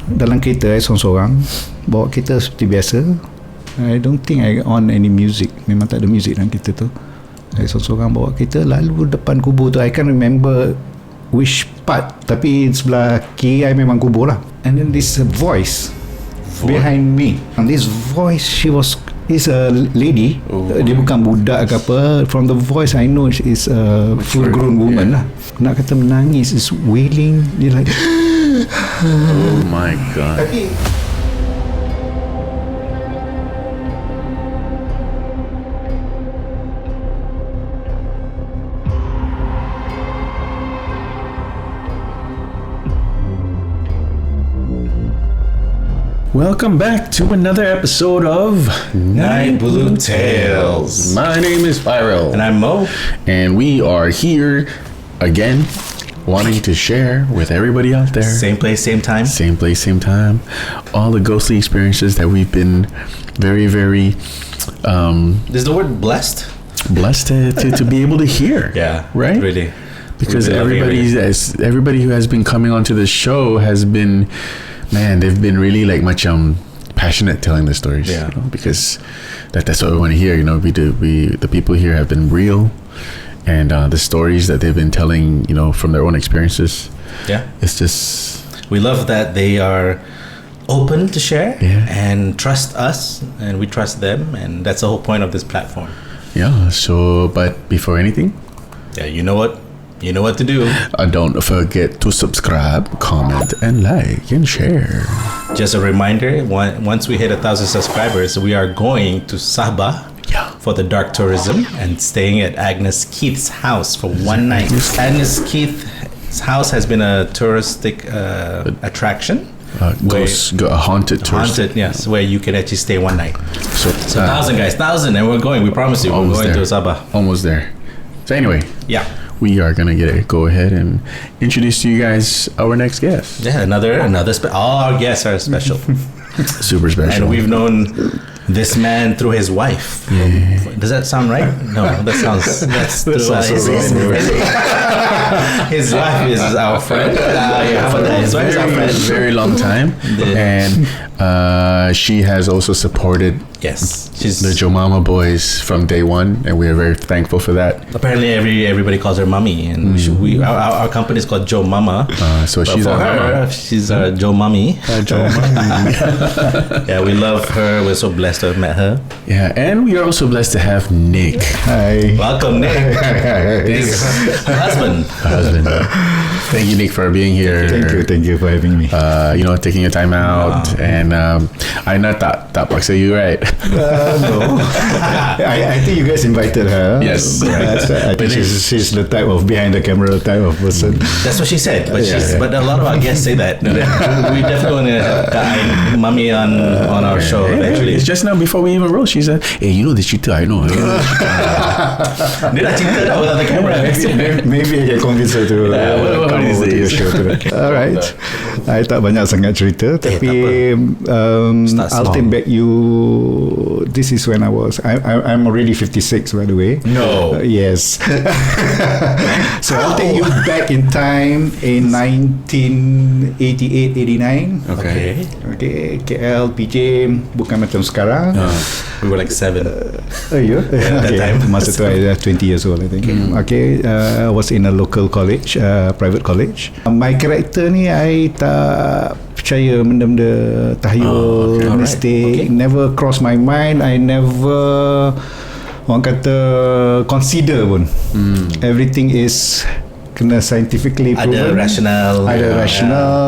dalam kereta seorang-seorang, bawa kereta seperti biasa. I don't think I on any music. Memang tak ada music dalam kereta tu. I seorang-seorang bawa kereta, lalu depan kubur tu, I can't remember which part, tapi sebelah kiri I memang kubur lah. And then this voice behind me, and this voice, is a lady. Dia bukan budak ke apa. From the voice I know she's a full grown woman lah. Nak kata menangis, is wailing. Dia like oh my god. tapi Welcome back to another episode of Night Blue Tales. My name is Pyro. And I'm Mo. And we are here again, wanting to share with everybody out there. Same place, same time. Same place, same time. All the ghostly experiences that we've been very, very Is the word blessed? blessed to be able to hear. Yeah. Right? Really. Because Really everybody who has been coming onto the show has been, man, they've been really like much passionate telling the stories. Yeah. You know, because that's what we want to hear. You know, the people here have been real, and the stories that they've been telling, you know, from their own experiences. Yeah. It's just, We love that they are open to share and trust us, and we trust them, and that's the whole point of this platform. yeah. So, but before anything, Yeah, you know what? You know what to do. don't forget to subscribe, comment, and like and share. Just a reminder, once we hit 1,000 subscribers, we are going to Sabah for the dark tourism and staying at Agnes Keith's house for one night. Agnes Keith's house has been a touristic attraction. Haunted tourist. Haunted, yes, where you can actually stay one night. So, 1,000 guys, 1,000, and we're going. We promise you, we're almost going there. to Sabah. Almost there. So anyway, Yeah, we are gonna go ahead and introduce to you guys our next guest. yeah. Another. All our guests are special, Super special. and we've known this man through his wife. Does that sound right? No, that's through his wife is our friend. How about that? His wife is our friend. Very long time, and she has also supported Yes, she's the Joe Mama Boys from day one, and we are very thankful for that. apparently everybody calls her Mummy, and our company is called Joe Mama. So But she's for our her, mama. she's Joe Mummy. Joe Mama. Yeah, we love her. We're so blessed to have met her. Yeah, and we are also blessed to have Nick, hi. Welcome, Nick. Nick's husband. husband. Thank you, Nick, for being here. Thank you for having me. Taking your time out, and I know tak paksa you, right? No. I think you guys invited her. Yes. I think she's the type of behind the camera type of person. That's what she said. But but a lot of our guests say that. We definitely want to have Mummy on our show eventually. It's just now before we even roll, she said, "Hey, you know this cheater? I know." Dia dah cerita dah without the camera. Maybe I can convince her to come is over to your this? show today. Alright. I tak banyak sangat cerita, tapi Start I'll small. take back you. This is when I'm already 56, by the way. No. Yes. So I'll take you back in time in 1988, 89. Okay. Okay, KL, PJ bukan macam sekarang. We were like 7. Yeah. that time. Masa tu I was 20 years old, I think. Okay, I was in a local college, private college. My character ni I tak percaya benda-benda tahayul, okay. mistik. Okay. Never cross my mind. I never, orang kata, consider pun. Everything is kena scientifically proven. Ada rational.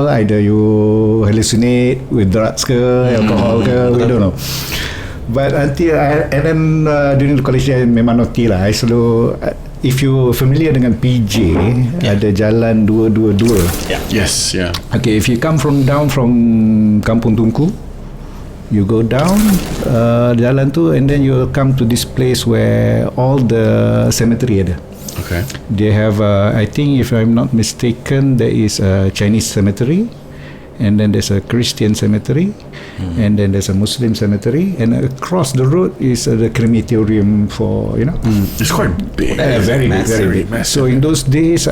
Either you hallucinate with drugs ke, alcohol ke, we don't know. But until during the college I memang naughty lah. I selalu, if you familiar dengan PJ, ada jalan 222. Yes. Yeah. Okay, if you come down from Kampung Tunku, you go down jalan tu, and then you'll come to this place where all the cemetery ada. Okay. They have, I think if I'm not mistaken, there is a Chinese cemetery, and then there's a Christian cemetery, and then there's a Muslim cemetery, and across the road is the crematorium for, you know. It's quite big. Very big, very big. So in those days,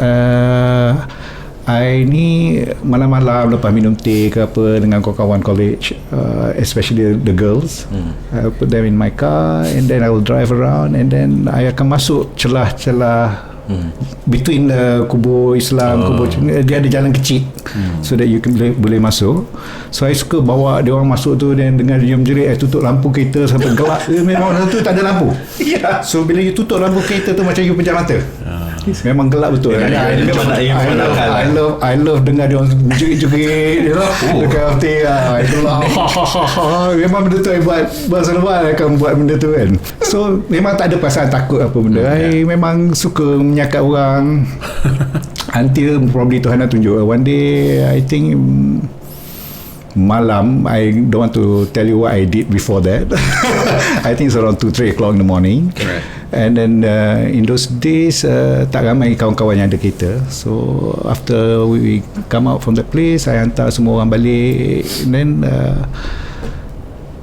I ni malam-malam lepas minum teh ke apa dengan kawan-kawan college, especially the girls, I put them in my car and then I will drive around and then I akan masuk celah-celah between the kubur Islam, kubur dia ada jalan kecil so that you can boleh masuk. So I suka bawa dia orang masuk tu dan dengan jerit-jerit, I tutup lampu kereta sampai gelap. Memang masa tu tak ada lampu. So bila you tutup lampu kereta tu macam you pejam mata. Memang gelap betul. I love dengar dia orang jerit-jerit dekat hati. Memang benda tu I buat masa lepas I akan buat benda tu kan. So memang tak ada perasaan takut apa benda. I memang suka menyakat orang until probably Tuhan nak tunjuk one day. I think malam, I don't want to tell you what I did before that. I think it's around 2-3 o'clock in the morning. Correct. And then in those days tak ramai kawan-kawan yang ada kereta. So after we come out from the place, I hantar semua orang balik. And then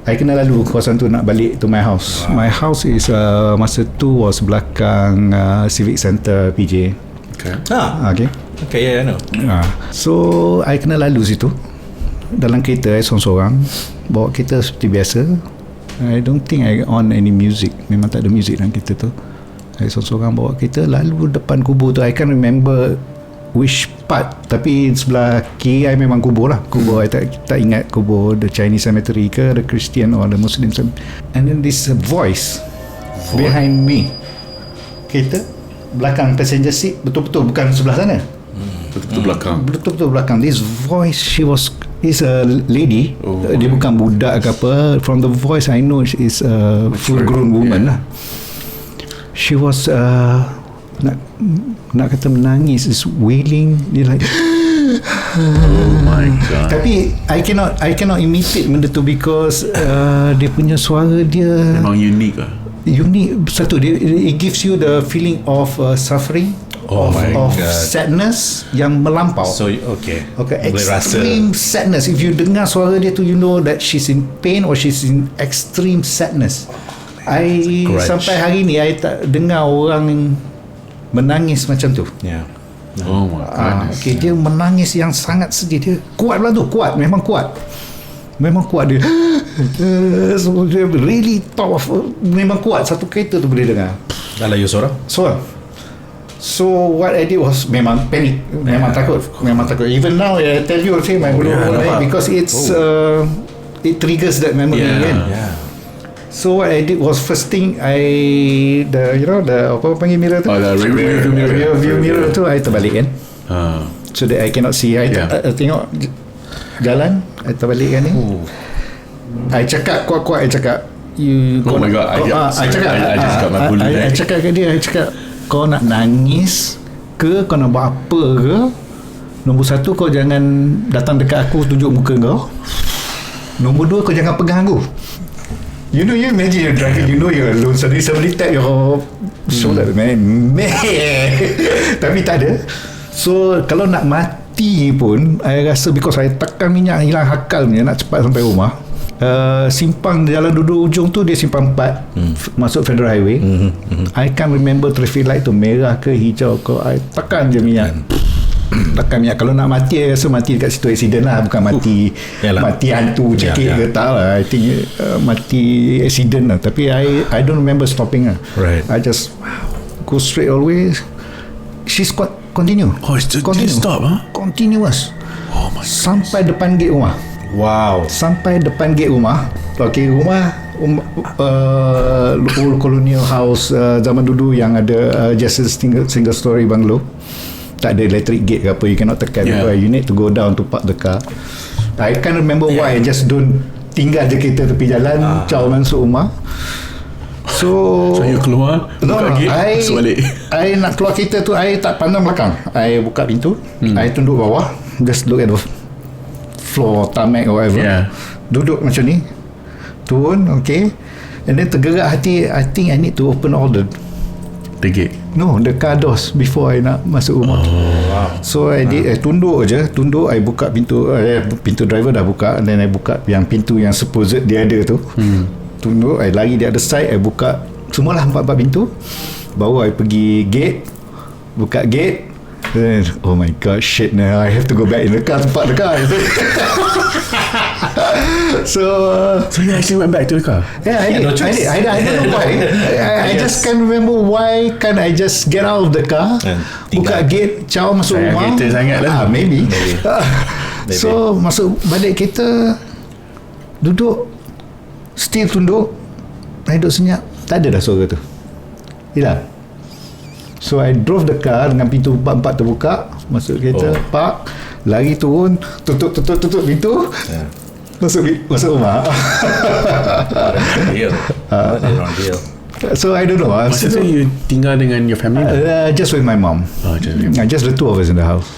I kena lalu kawasan tu nak balik to my house. My house is masa tu was belakang Civic Center PJ. Okay. Okay, yeah, I know. So I kena lalu situ dalam kereta. I seorang-seorang bawa kereta seperti biasa. I don't think I on any music. Memang tak ada music dalam kereta tu. I seorang-seorang bawa kereta lalu depan kubur tu. I can't remember which part, tapi sebelah kiri I memang kubur lah. Kubur I tak ingat kubur the Chinese cemetery ke the Christian or the Muslim cemetery. And then this voice behind me, kereta belakang passenger seat, betul-betul bukan sebelah sana, betul-betul belakang. This voice, is a lady. Dia bukan budak ke apa. From the voice I know she is a full grown woman lah. She was nak kata menangis, is wailing. Dia like Oh my god. tapi I cannot imitate benda tu because dia punya suara dia Memang unik lah. unik. Satu, it gives you the feeling of suffering, of sadness yang melampau. So okay, boleh extreme sadness. If you dengar suara dia tu, you know that she's in pain or she's in extreme sadness. Sampai hari ni I tak dengar orang menangis macam tu. Yeah. Oh my goodness. Okay, dia menangis yang sangat sedih. Dia kuat lah tu, memang kuat dia. So dia really top of, memang kuat. Satu kereta tu boleh dengar. Dalam you seorang? So what I did was memang panic, memang takut. Even now I tell you, my because it's it triggers that memory again. So what I did was, first thing the apa panggil mirror tu? The rear mirror tu I terbalik kan. So that I cannot see. I tengok jalan, I terbalikkan ni. I cakap kuat-kuat, I cakap Oh my god, I cakap kat dia, kau nak nangis ke, kau nak buat apa ke, nombor satu, kau jangan datang dekat aku tunjuk muka kau. Nombor dua, kau jangan pegang aku. You imagine you're driving, you're alone, suddenly somebody tap your shoulder, man. Tapi tak ada. So kalau nak mati pun, I rasa because I tekan minyak, hilang akal ni, nak cepat sampai rumah. Simpang jalan duduk ujung tu, dia simpang 4 masuk Federal Highway. I can't remember traffic light tu merah ke hijau ke. I tekan je minyak. Kalau nak mati, I rasa mati dekat situ accident lah, bukan mati hantu cekik ke tak lah. I think mati accident lah. Tapi I don't remember stopping lah. I just go straight always. She's continue. Didn't stop, huh? Continuous. Oh my god. Sampai depan gate rumah. Wow. Sampai depan gate rumah. Okay, rumah old colonial house zaman dulu yang ada just a single story bungalow. Tak ada electric gate ke apa, you cannot tekan. You need to go down to park the car. I can't remember why. I just don't tinggal je kereta tepi jalan, caw masuk rumah. So you keluar, buka gate, masuk balik. I nak keluar kereta tu, I tak pandang belakang. I buka pintu, I tunduk bawah, just look at the floor, tarmac or whatever. Duduk macam ni, turun, okay. And then tergerak hati, I think I need to open all the gate. No, the car doors before I nak masuk rumah. So I did, I tunduk je, I buka pintu, pintu driver dah buka, and then I buka yang pintu yang supposed dia ada tu. Tunduk, I lari di other side, I buka semualah 4 pintu. Baru I pergi gate, buka gate, Then, oh my god, shit, now I have to go back in the car to park the car. So you actually went back to the car? yeah, I no did. choice. I don't know why. I just can't remember why can't I just get out of the car, And buka tinggal. gate, caw masuk Sayang rumah. kereta sangat lah. Maybe. Maybe. So masuk balik kereta, duduk, still tunduk, duduk senyap, tak ada dah suara tu, hilang. So I drove the car dengan pintu empat terbuka, masuk kereta, park, lari turun, tutup pintu, masuk rumah. Real. Real. So I don't know. Masa tu you tinggal dengan your family lah? Just with my mom. Oh, Just the two of us in the house.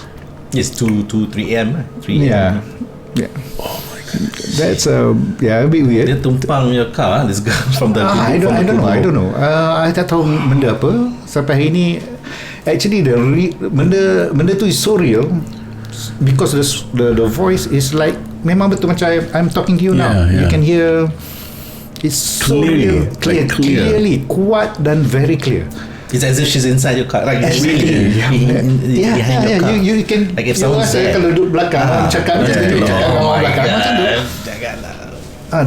It's 3 a.m. 3 a.m. Yeah. That's a bit weird. Dia tumpang your car, this girl from the I don't know. I tak tahu benda apa. Sampai hari ni, actually benda tu is so real because the voice is like memang betul macam I'm talking to you now. Yeah. You can hear it's so Clearly, real, clearly, kuat dan very clear. It's as if she's inside your car, like Actually, really behind your car. You can. Like if you someone's rasa there. kalau duduk belakang, cakap macam tu, cakap Oh orang my belakang macam tu. God, janganlah.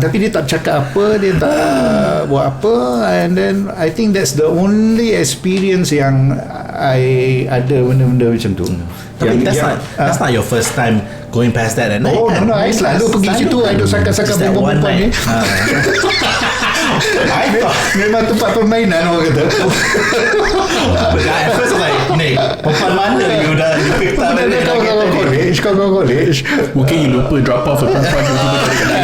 Tapi dia tak cakap apa, dia tak buat apa, and then I think that's the only experience yang I ada benda-benda macam tu. Tapi that's not your first time going past that at night. Oh no, I selalu pergi situ, I duduk sakat-sakat perempuan ni. Memang tempat permainan orang kata. At first I was like, Nick, perempuan mana you dah picked up? Kau college. Mungkin you lupa drop off a perempuan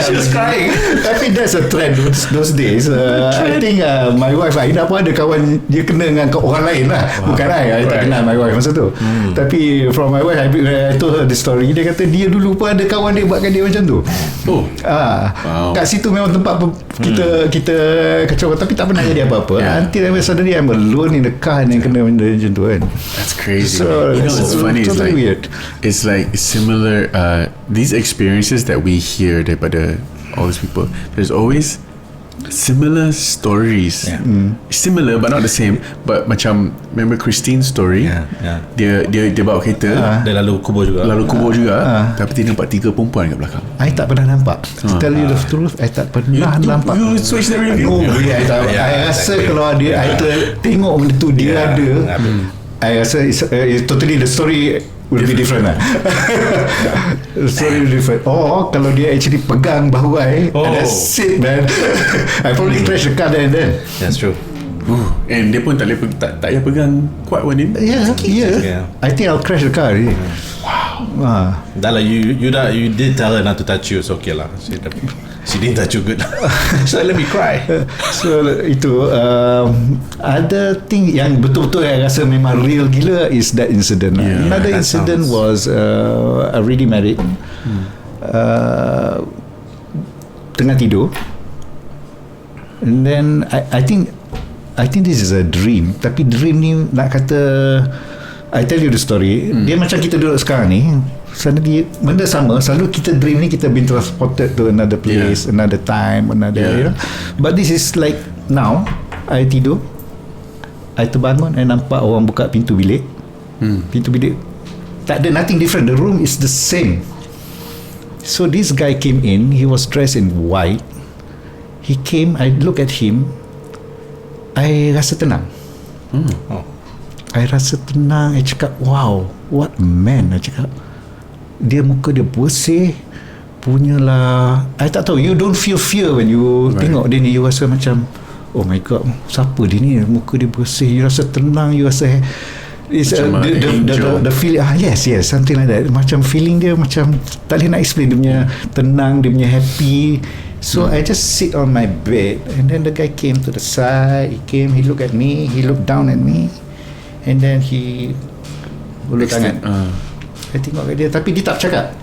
She was crying. Tapi that's a trend those days. I think my wife, Aina pun ada kawan dia kena dengan orang lain lah. Bukan I tak kenal my wife masa tu. Tapi from my wife, I told her the story. Dia kata dia dulu pun ada kawan dia buatkan dia macam tu. Wow. Kat situ memang tempat kita kacau, tapi tak pernah jadi apa-apa. Until suddenly I'm alone in the car and kena benda macam tu kan. That's crazy. So, You know what's funny is totally like weird. it's like similar. These experiences that we hear daripada all these people, there's always similar stories. Similar but not the same. But macam remember Christine's story? Dia bawa kereta. Dia lalu kubur juga. Tapi dia nampak 3 perempuan kat belakang. I tak pernah nampak. To tell you the truth, I tak pernah nampak. You switch the review. No way, I rasa kalau dia I tengok benda tu dia ada. I rasa it's totally the story will be different lah. The story will be different. Kalau dia actually pegang bahu I, that's it man. I probably crash the car there and then. That's true. And dia pun tak boleh tak payah pegang kuat pun dia. Yeah. I think I'll crash the car already. Wow. Dah lah, you did tell her not to touch you. It's okay lah. She didn't touch you good. So let me cry. So itu other thing yang betul-betul I rasa memang real gila is that incident. Another incident was already married. Tengah tidur, and then I think this is a dream. Tapi dream ni nak kata, I tell you the story. Dia macam kita duduk sekarang ni, suddenly benda sama. Selalu kita dream ni, kita been transported to another place, another time, you know. But this is like now, I tidur, I terbangun, I nampak orang buka pintu bilik. Pintu bilik tak ada, nothing different. The room is the same. So this guy came in. He was dressed in white. He came. I look at him. I rasa tenang. I rasa tenang. I cakap, wow, what a man. I cakap, dia muka dia bersih, punyalah. I tak tahu, you don't feel fear when you tengok dia ni. You rasa macam, oh my god, siapa dia ni, muka dia bersih. You rasa tenang. You rasa it's the feeling. Yes, something like that. Macam feeling dia macam tak boleh nak explain. Dia punya tenang, dia punya happy. So I just sit on my bed, and then the guy came to the side. He came, he looked at me, he looked down at me, and then he ulur tangan. I tengok kat dia, tapi dia tak cakap,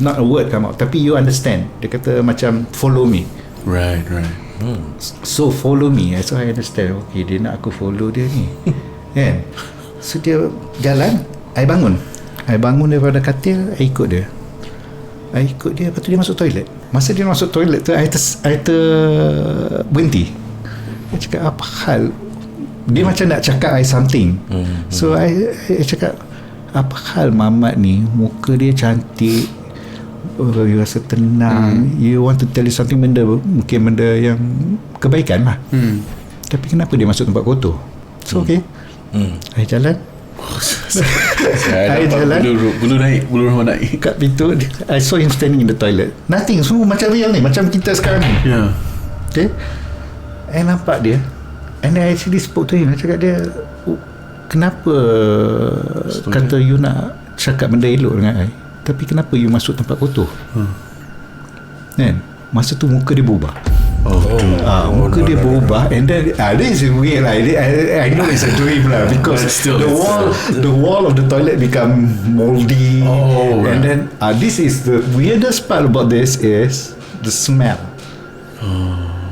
not a word come out, tapi you understand. Dia kata macam follow me. Right. So follow me. So I understand. Okay, dia nak aku follow dia ni. Kan? So dia jalan, I bangun daripada katil, I ikut dia. Lepas tu dia masuk toilet. Masa dia masuk toilet tu, I berhenti. Dia cakap, apa hal? Dia macam nak cakap I something. So I cakap, apa hal Mamat ni, muka dia cantik, you rasa tenang, you want to tell you something, mungkin benda yang kebaikan lah, tapi kenapa dia masuk tempat kotor? So okay, I jalan I jalan, bulu rumah naik kat pintu, I saw him standing in the toilet, nothing, semua macam real ni, macam kita sekarang ni. Okay, I nampak dia, and I actually spoke to him. I cakap dia, kenapa kata you nak cakap benda elok dengan I, tapi kenapa you masuk tempat kotor? Kan, masa tu muka dia berubah. Muka dia berubah, and then this is weird lah. I know it's a dream lah, because the wall of the toilet become moldy, and then this is the weirdest part about this is the smell.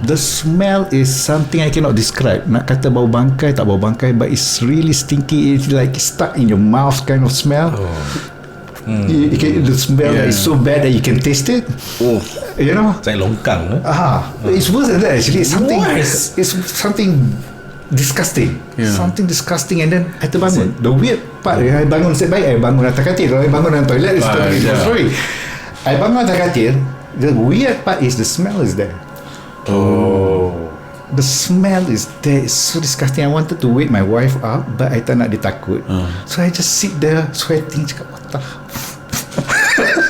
The smell is something I cannot describe. Nak kata bau bangkai, tak bau bangkai, but it's really stinky. It's like stuck in your mouth kind of smell. The smell is so bad that you can taste it. You know, it's like longkang. It's worse than that actually. It's something disgusting. Something disgusting. And then I terbangun. The weird part, I bangun nasib baik, I bangun atas katil. Kalau I bangun dalam toilet, it's totally different story. I bangun atas katil. The weird part is the smell is there. The smell is there. It's so disgusting. I wanted to wake my wife up, but I tak nak, dia takut. So I just sit there sweating. Cakap, what the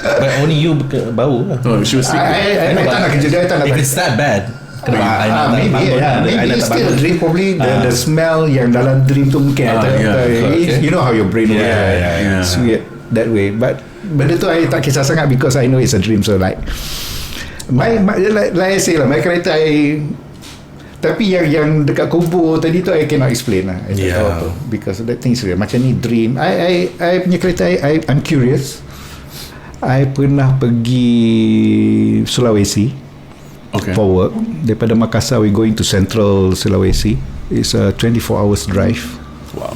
but only you bau lah. She was sick. I tak nak kerja dia. I tak nak. If it's that bad, maybe it's still a dream. Probably the smell yang dalam dream tu mungkin you know how your brain works. It's weird that way. But benda tu I tak kisah sangat, because I know it's a dream. So like like I say lah, my character tapi yang dekat kubur tadi tu I cannot explain lah. I tak tahu apa, because that thing is real. Macam ni dream. I punya kereta, I'm curious. I pernah pergi Sulawesi for work. Daripada Makassar we going to Central Sulawesi. It's a 24 hours drive.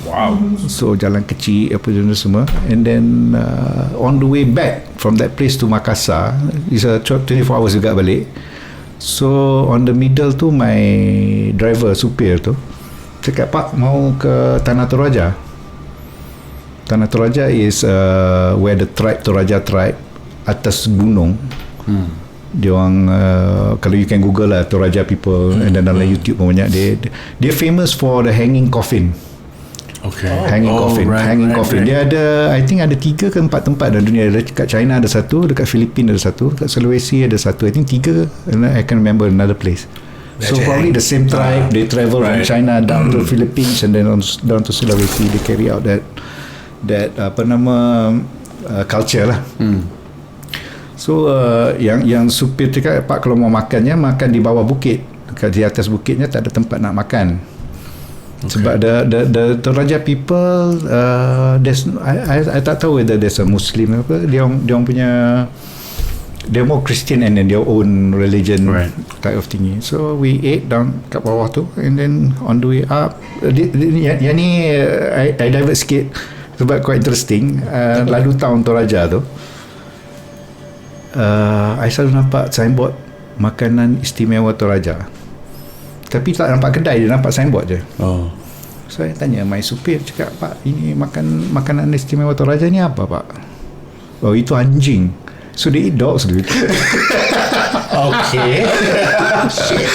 Wow. So jalan kecil apa jenis semua, and then on the way back from that place to Makassar, it's a 24 hours juga balik. So on the middle tu, my driver, supir tu cakap, Pak, mau ke Tanah Toraja. Tanah Toraja is where the tribe, Toraja tribe, atas gunung. Dia orang kalau you can Google lah, Toraja people, and then dalam YouTube pun banyak. Dia famous for the hanging coffin. Hanging coffin. Dia ada, I think ada 3 ke 4 tempat dalam dunia. Dekat China ada satu, dekat Filipina ada satu, dekat Sulawesi ada satu, I think 3, and I can remember another place. So probably the same tribe, they travel from China down to Philippines, and then down to Sulawesi. They carry out that apa nama culture lah. So yang supir cakap, Pak, kalau mau makannya, makan di bawah bukit. Di atas bukitnya tak ada tempat nak makan. Sebab the Toraja people, there's I tak tahu whether there's a Muslim apa. Dia orang punya, they're more Christian and then their own religion type of thingy. So we ate down kat bawah tu, and then on the way up, yang ni I divert sikit sebab quite interesting. Lalu tahun Toraja tu, I selalu nampak signboard makanan istimewa Toraja, tapi tak nampak kedai, dia nampak signboard je. So saya tanya my supir, cakap, Pak, ini makanan istimewa Toraja ni apa, Pak? Oh, itu anjing. So they eat dogs dulu. Okay. Shit.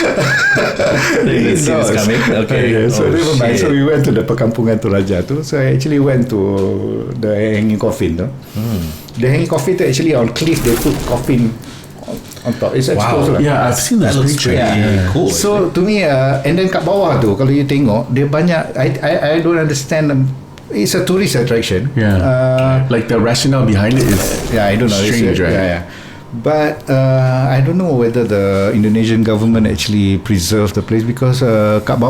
Coming. Okay. So we went to the perkampungan Toraja tu. So I actually went to the hanging coffin tu. The hanging coffin tu actually on cliff, they put coffin on top. It's exposed lah. Yeah, I've seen that picture. Cool. So to me, and then kat bawah tu, kalau you tengok, dia banyak, I don't understand. It's a tourist attraction. Like the rationale behind it is I don't know. Strange, right? But I don't know whether the Indonesian government actually preserve the place, because dekat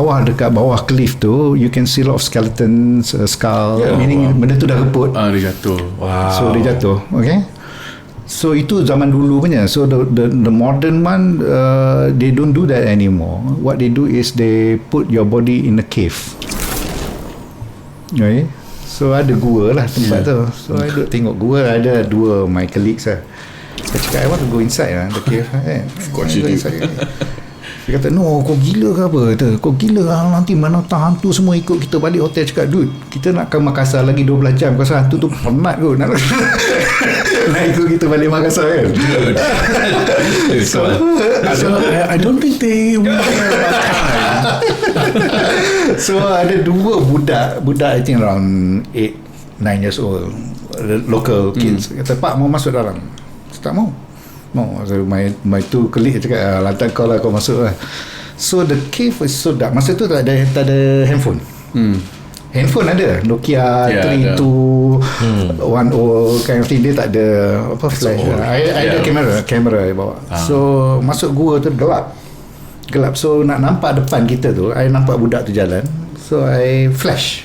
bawah cliff tu you can see a lot of skeletons, skull, meaning benda tu dah reput. Dia jatuh. So dia jatuh. Okay. So itu zaman dulu punya. So the modern one, they don't do that anymore. What they do is they put your body in a cave. Okay. So ada gua lah tempat tu. So I duduk tengok gua, ada 2 my colleagues lah. Saya cakap, I want to go inside lah the cave. Of course you do. Dia kata, no, kau gila ke apa? Kata, kau gila lah, nanti mana hantu semua ikut kita balik hotel. Cakap, dude, kita nak ke Makassar lagi 12 jam. Kau rasa hantu tu penat kot nak ikut kita balik Makassar kan. So, I don't think they will care about time. So ada dua budak I think around 8-9 years old, local kids. Kata, Pak mau masuk dalam. Tak mau. So my two colleague cakap, lantak kau lah, kau masuk lah. So the cave was so dark. Masa tu tak ada handphone. Handphone ada Nokia 3210 kind of thing. Dia tak ada apa flash. I ada kamera I bawa. So masuk gua tu gelap. So nak nampak depan kita tu, I nampak budak tu jalan. So I flash.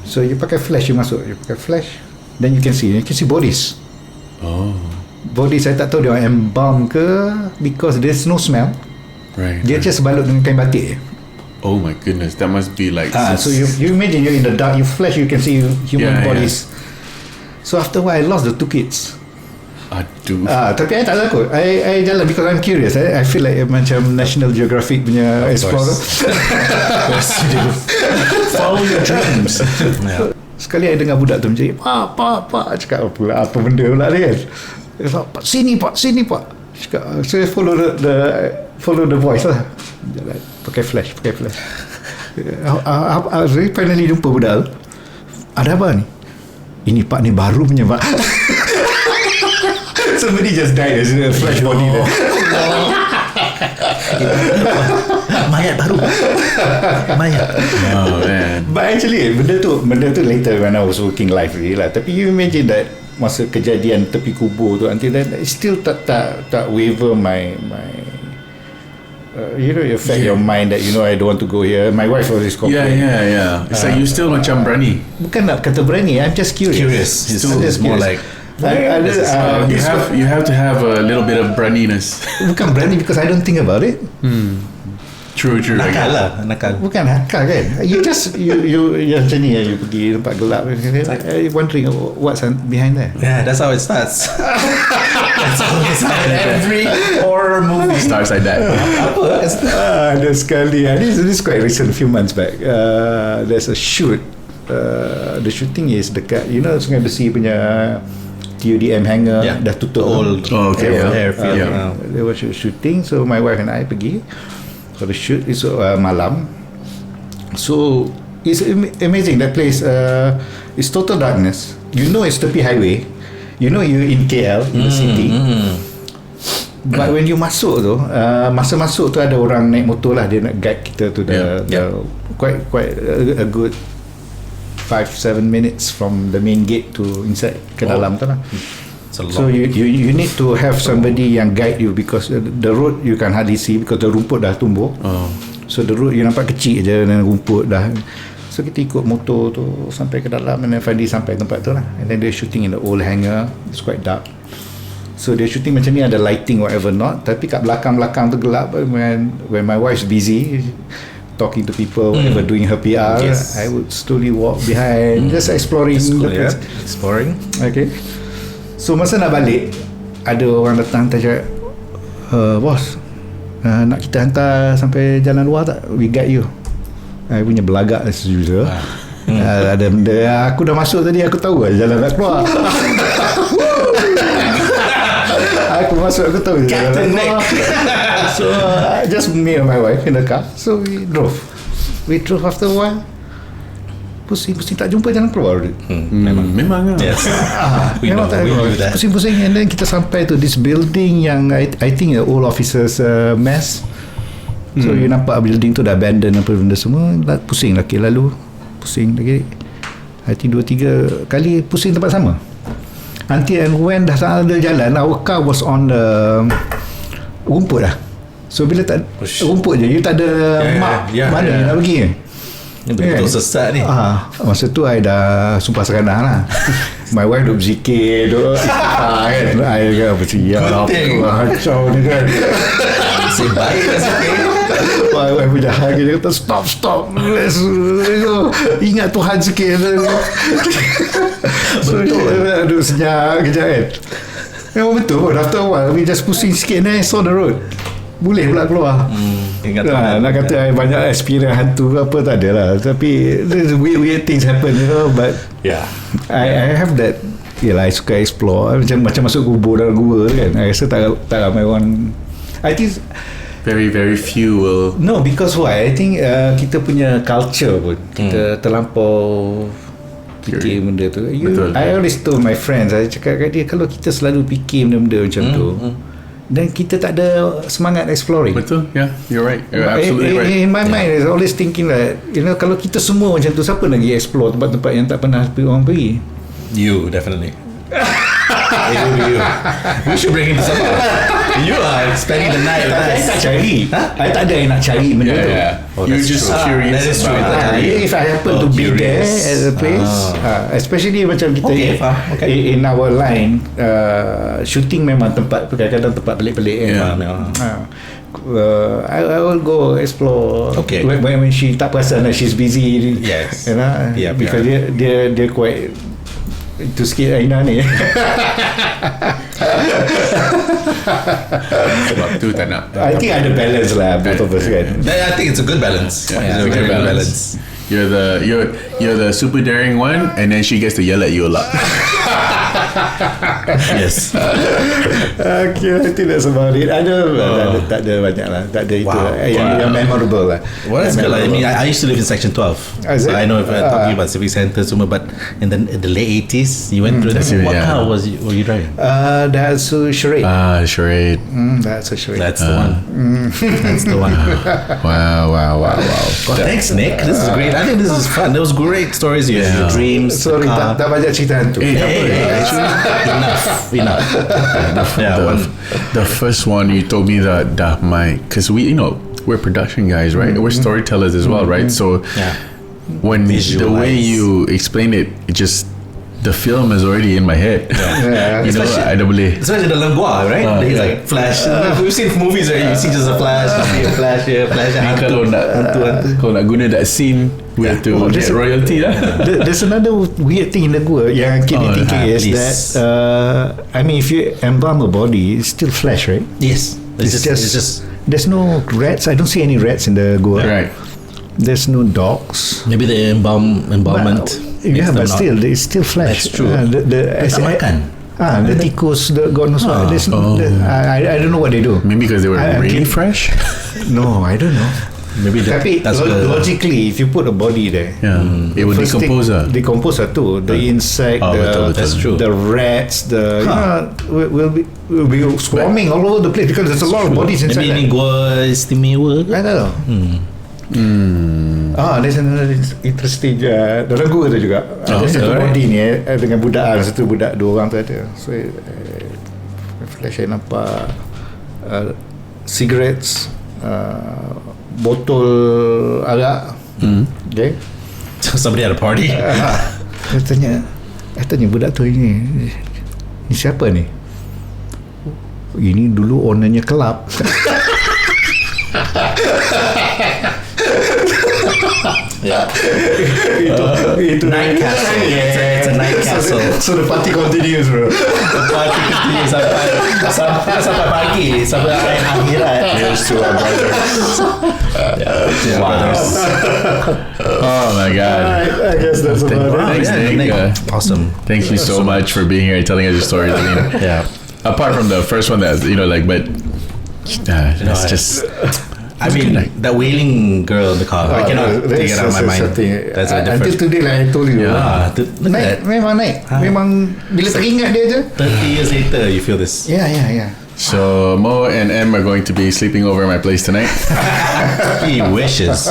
So you pakai flash, you masuk. You pakai flash, then you can see bodies. Body saya tak tahu dia orang embalm ke, because there's no smell. Right. Dia just balut dengan kain batik je. Oh my goodness, that must be like. So you imagine you're in the dark, you flash, you can see human bodies. So after a while I lost the two kids. Aduh. Tapi I tak takut. I jalan because I'm curious. I feel like macam National Geographic punya explorer. Follow your dreams. Sekali I dengar budak tu macam, Pak, cakap apa benda pula ni kan. Dia cakap, Pak, sini pak. Cakap, so I follow the voice lah. Jalan, pakai flash. Finally jumpa budak tu. Ada apa ni? Ini Pak, ni baru punya Pak. Somebody just died as a flash body there. mayat baru. Oh man. But actually benda tu later when I was working live really lah. Tapi you imagine that masa kejadian tepi kubur tu, until then it still tak waver my you affect your mind that I don't want to go here. My wife always complain. Yeah. It's like you still macam berani. Bukan nak kata berani, I'm just curious. It's more like you have to have a little bit of braniness. Bukan berani because I don't think about it. True. nakal. Bukan nakal kan. You just you macam ni, you pergi tempat gelap, wondering what's behind there. Yeah, that's how it starts. That's how it starts. Every horror movie starts like that. Ada sekali. This is quite recent, a few months back. There's a shoot. The shooting is dekat Sungai Besi punya TUDM hangar, dah tutup old airfield. There was a shooting, so my wife and I pergi for the shoot. It's malam, so it's amazing that place. It's total darkness. It's tepi highway. You in KL, in the city. But when you masuk tu, masa masuk tu ada orang naik motor lah, dia nak guide kita to the quite a good 5-7 minutes from the main gate to inside ke dalam tu lah. So you need to have somebody yang guide you, because the road you can hardly see because the rumput dah tumbuh. So the road you nampak kecil je dan rumput dah. So kita ikut motor tu sampai ke dalam, and then finally sampai tempat tu lah. And then they're shooting in the old hangar. It's quite dark. So they're shooting macam ni, ada lighting whatever not. Tapi kat belakang tu gelap. When my wife's busy talking to people, whatever, doing her PR, I would slowly walk behind, just exploring the place. Exploring. Okay. So masa nak balik, ada orang datang cakap, bos, nak kita hantar sampai jalan luar tak? We guide you. I punya belagak as usual. Ada benda, aku dah masuk tadi, aku tahu lah jalan nak keluar. Aku masuk, aku tahu jalan nak keluar. So just me and my wife in the car. So we drove after a while. Pusing tak jumpa jalan keluar. Memang Yes. We memang know that. Pusing, and then kita sampai to this building yang I think the old officers mess. So you nampak building tu dah abandoned apa benda semua. Pusing lagi I think 2-3 kali pusing tempat sama. Until and when dah ada jalan, our car was on the rumput lah. So bila tak rumput je, you tak ada map mana you nak pergi. Betul sesat ni. Masa tu I dah sumpah seranah lah. My wife duk berzikir, duk kan. I kan bersiap kacau ni kan. Nasib baik dah sikit. My wife punya hal, dia kata stop, let's ingat Tuhan sikit. Betul. Duk senyap kejap kan. Memang betul. After a while we just pusing sikit, and I saw the road. boleh pula keluar. Ingat Nak kata I banyak experience hantu ke apa, tak ada lah. Tapi there's weird things happen, you know. But Yeah. I have that. Yelah, I suka explore. Macam masuk kubur dalam gua kan. I rasa tak ramai orang. I think Very, very few will. no, because why? I think kita punya culture pun kita terlampau fikir benda tu. Betul. I always told my friends, I cakap kat dia, kalau kita selalu fikir benda-benda macam tu, dan kita tak ada semangat exploring. Betul, yeah, you're right. You're absolutely right. In my mind, I always thinking that, you know, kalau kita semua macam tu, siapa lagi explore tempat-tempat yang tak pernah orang pergi? You definitely. you. We should bring him to Sabah. You are spending the night with I us. tak cari. I tak ada yang nak cari benda tu. Oh, You're that's just true. curious. That is true. about That it. is- If I happen to be there at the place, especially macam kita Okay, faham. Okay. in our line, shooting memang tempat kadang-kadang tempat pelik-pelik kan. Yeah. I will go explore. Okay. When she tak perasan that she's busy. Yes. You know, Yeah, because dia quite itu sikit Aina ni. Sebab tu tak nak. I think ada balance lah both of us kan. I think it's a good balance. Yeah, It's a it's a very good good balance. balance. You're the super daring one, and then she gets to yell at you a lot. Yes. Okay, I think that's about it. Tak ada banyak lah. Tak ada itu Wow. yang memorable lah. Well, that's Yang good. I mean, memorable. I used to live in Section 12. Is So it? I know if we're talking about civic centers, but in the late 80s, you went through that. That's it, What yeah. car were you driving? That's a charade. Charade. That's a charade. That's the one. That's the one. Wow. Well, thanks, Nick. This is great. I think this is fun. Those great stories. Your dreams. Sorry, the car. tak banyak cerita hantu. Eh, tak apa. Actually, enough. Yeah, The first one you told me that because we're production guys, right? We're storytellers as well, right? So yeah. when the way Visualize. you explain it just the film is already in my head. Yeah. You know, I don't believe. Especially the Langua, right? He's yeah. like flash. We've seen movies where you see just a flash, you see a flash here, flash Ni hantu. kalau nak guna that scene, we have to get royalty lah. There's another weird thing in the gua yang keep me thinking is please. that I mean if you embalm a body, it's still flesh, right? Yes, it's just there's no rats. I don't see any rats in the gua. Right. There's no dogs. maybe the embalmment. Yeah, makes but them still, it's still flesh. That's true. The tak makan. the tikus, the God knows what. I don't know what they do. Maybe because they were I really keep- fresh. No, I don't know. Maybe Tapi that's the logically, if you put a body there, Yeah, it would first thing- decompose. Decompose tu. The insect, betul. That's true. the rats, you know, will be swarming all over the place because there's a lot of bodies inside. maybe ini gua istimewa ke? I don't know. There's another interesting dalam gua tu juga. Ada satu alright. body ni dengan budak, satu budak, dua orang tu ada. So flash saya nampak cigarettes, botol arak. Okay. Somebody at a party. Saya tanya budak tu ni siapa ni? Ini dulu ownernya kelab. itu Night castle. It's a night castle. So the party continues, bro. The party continue sampai pagi, sampai akhirat. Here's to our brothers. Wow. Oh my God. I guess that's about it. Thanks, Nick. Awesome. Thank you so much for being here and telling us your stories. I mean, Yeah. apart from the first one, that's but it's just. I mean, that wailing girl in the car. I cannot take it out of my mind. That's a Until different. today, like I told you. Look Naik, at that. memang naik. Memang bila teringat dia je. 30 years later, you feel this. Yeah. So Mo and Em are going to be sleeping over at my place tonight. He wishes.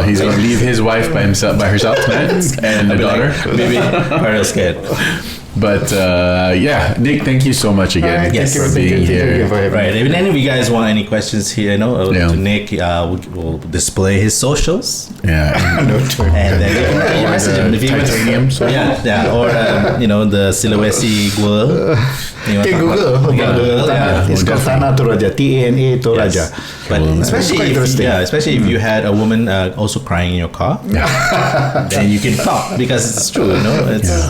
He's going to leave his wife by herself tonight, and the daughter. Maybe very scared. But Nick, thank you so much again Alright, for thank you being here. for having me. Right. If any of you guys want any questions here, Yeah. to Nick, we'll display his socials. Yeah. And then you message him if you Titanium social? Yeah, or the Sulawesi Gua. Can Google. It's called Tanah Toraja. TANA Toraja. But Quite interesting. especially if you had a woman also crying in your car, then you can talk because it's true.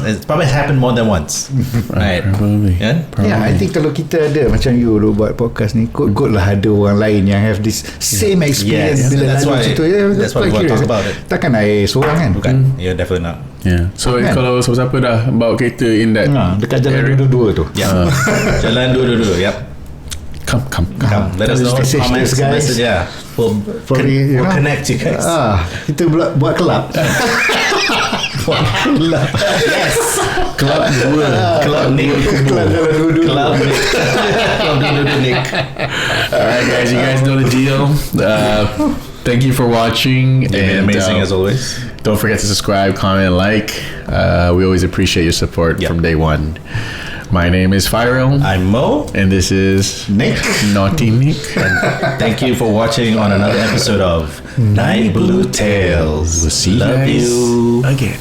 It's probably happened more than once. once. Right. Probably. Yeah? Yeah, I think kalau kita ada macam you dulu buat podcast ni, good lah ada orang lain yang have this same experience Yes, bila that's lalu why- situ. that's why we want to talk about it. Takkan I seorang kan? Bukan. Yeah, definitely not. Yeah. So Kan? kalau siapa dah bawa kereta in that Dekat jalan area, dua-dua tu. Yeah. Jalan dulu. Yep. come. Let us know. Message Comments, us, guys. message, yeah. We'll Probably, connect you guys. Kita buat kelab. Yes. Club Nick. Kelab jalan dua-dua. Club Nick. Club dulu Nick. Alright, guys, you guys know the deal. Thank you for watching. You've been amazing as always. Don't forget to subscribe, comment, like. We always appreciate your support Yep. from day one. My name is Fyrel, I'm Mo. and this is Nick. Naughty Nick. Thank you for watching on another episode of Night Blue Tales. We'll see you Love guys you. again.